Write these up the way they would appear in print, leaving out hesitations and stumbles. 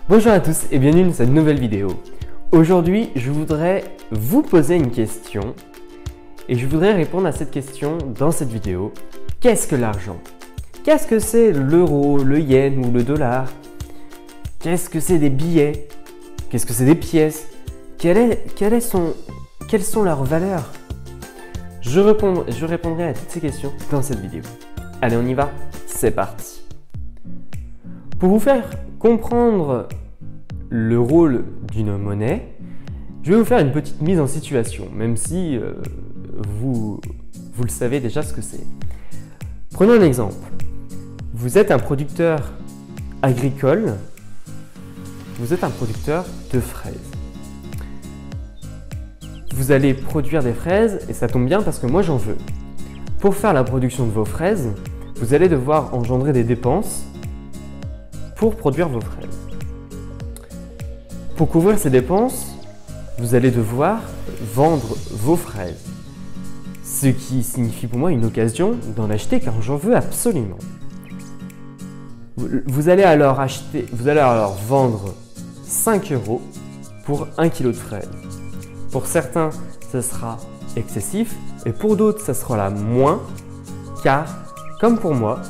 Bonjour à tous et bienvenue dans cette nouvelle vidéo. Aujourd'hui, je voudrais vous poser une question et je voudrais répondre à cette question dans cette vidéo. Qu'est-ce que l'argent? Qu'est-ce que c'est l'euro, le yen ou le dollar? Qu'est-ce que c'est des billets? Qu'est-ce que c'est des pièces? Quelles sont leurs valeurs? Je répondrai à toutes ces questions dans cette vidéo. Allez, on y va? C'est parti! Pour vous faire comprendre le rôle d'une monnaie, je vais vous faire une petite mise en situation, même si vous le savez déjà ce que c'est. Prenons un exemple. Vous êtes un producteur agricole, vous êtes un producteur de fraises. Vous allez produire des fraises et ça tombe bien parce que moi j'en veux. Pour faire la production de vos fraises, vous allez devoir engendrer des dépenses pour produire vos fraises. Pour couvrir ces dépenses, vous allez devoir vendre vos fraises. Ce qui signifie pour moi une occasion d'en acheter car j'en veux absolument. Vous allez alors vendre 5 € pour 1 kg de fraises. Pour certains, ce sera excessif et pour d'autres, ça sera là moins car, comme pour moi,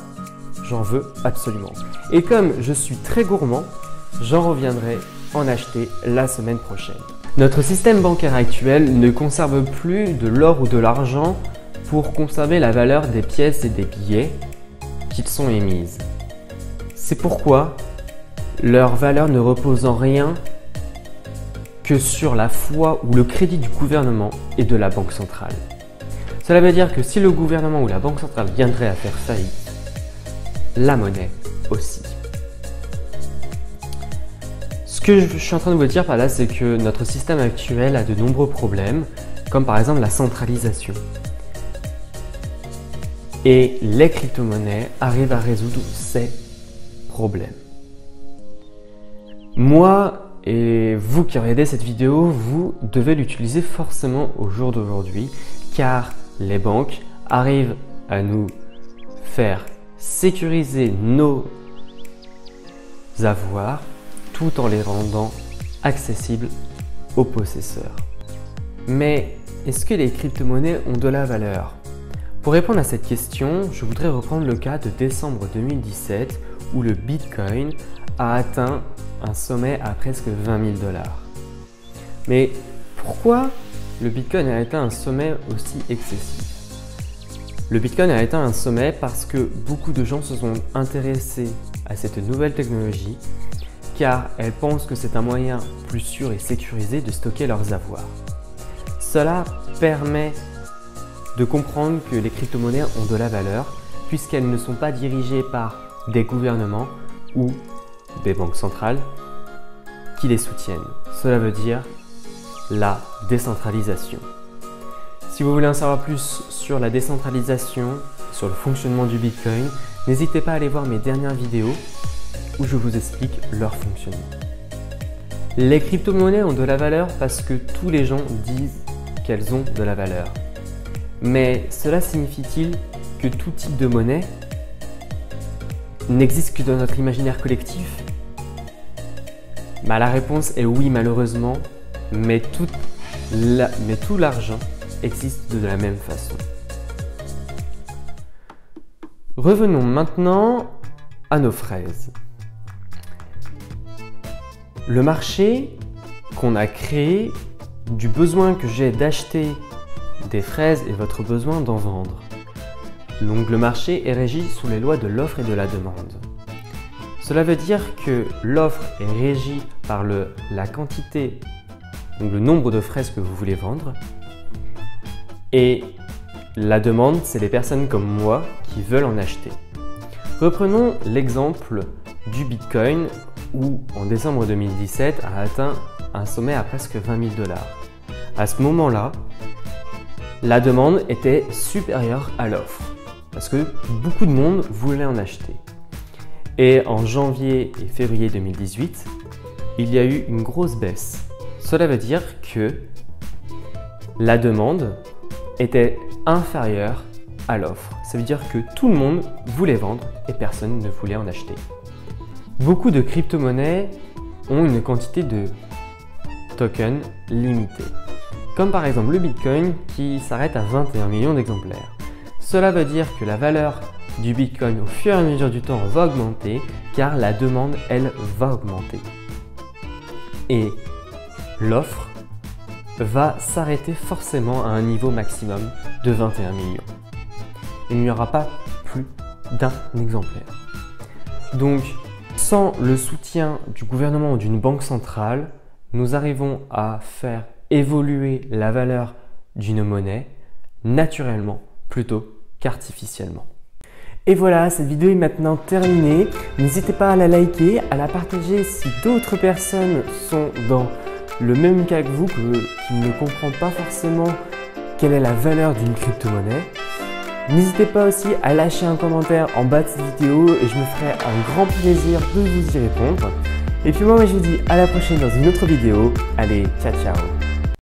j'en veux absolument. Et comme je suis très gourmand, j'en reviendrai en acheter la semaine prochaine. Notre système bancaire actuel ne conserve plus de l'or ou de l'argent pour conserver la valeur des pièces et des billets qu'ils sont émises. C'est pourquoi leur valeur ne repose en rien que sur la foi ou le crédit du gouvernement et de la banque centrale. Cela veut dire que si le gouvernement ou la banque centrale viendrait à faire faillite, la monnaie aussi. Ce que je suis en train de vous dire par là, c'est que notre système actuel a de nombreux problèmes, comme par exemple la centralisation. Et les crypto-monnaies arrivent à résoudre ces problèmes. Moi et vous qui regardez cette vidéo, vous devez l'utiliser forcément au jour d'aujourd'hui, car les banques arrivent à nous faire sécuriser nos avoirs tout en les rendant accessibles aux possesseurs. Mais est-ce que les crypto-monnaies ont de la valeur? Pour répondre à cette question, je voudrais reprendre le cas de décembre 2017 où le Bitcoin a atteint un sommet à presque 20 000 $. Mais pourquoi le Bitcoin a atteint un sommet aussi excessif? Le Bitcoin a atteint un sommet parce que beaucoup de gens se sont intéressés à cette nouvelle technologie car elles pensent que c'est un moyen plus sûr et sécurisé de stocker leurs avoirs. Cela permet de comprendre que les crypto-monnaies ont de la valeur puisqu'elles ne sont pas dirigées par des gouvernements ou des banques centrales qui les soutiennent. Cela veut dire la décentralisation. Si vous voulez en savoir plus sur la décentralisation, sur le fonctionnement du Bitcoin, n'hésitez pas à aller voir mes dernières vidéos où je vous explique leur fonctionnement. Les crypto-monnaies ont de la valeur parce que tous les gens disent qu'elles ont de la valeur. Mais cela signifie-t-il que tout type de monnaie n'existe que dans notre imaginaire collectif? La réponse est oui, malheureusement, mais tout l'argent existe de la même façon. Revenons maintenant à nos fraises. Le marché qu'on a créé du besoin que j'ai d'acheter des fraises et votre besoin d'en vendre. Donc le marché est régi sous les lois de l'offre et de la demande. Cela veut dire que l'offre est régie par la quantité, donc le nombre de fraises que vous voulez vendre. Et la demande, c'est les personnes comme moi qui veulent en acheter. Reprenons l'exemple du Bitcoin où en décembre 2017 a atteint un sommet à presque 20 000 $. À ce moment-là, la demande était supérieure à l'offre parce que beaucoup de monde voulait en acheter. Et en janvier et février 2018, il y a eu une grosse baisse. Cela veut dire que la demande était inférieure à l'offre. Ça veut dire que tout le monde voulait vendre et personne ne voulait en acheter. Beaucoup de crypto-monnaies ont une quantité de tokens limitée. Comme par exemple le Bitcoin qui s'arrête à 21 millions d'exemplaires. Cela veut dire que la valeur du Bitcoin au fur et à mesure du temps va augmenter car la demande, elle, va augmenter. Et l'offre va s'arrêter forcément à un niveau maximum de 21 millions. Il n'y aura pas plus d'un exemplaire. Donc, sans le soutien du gouvernement ou d'une banque centrale, nous arrivons à faire évoluer la valeur d'une monnaie naturellement plutôt qu'artificiellement. Et voilà, cette vidéo est maintenant terminée. N'hésitez pas à la liker, à la partager si d'autres personnes sont dans le même cas que vous, qui ne comprennent pas forcément quelle est la valeur d'une crypto-monnaie. N'hésitez pas aussi à lâcher un commentaire en bas de cette vidéo et je me ferai un grand plaisir de vous y répondre. Et puis moi je vous dis à la prochaine dans une autre vidéo. Allez, ciao ciao!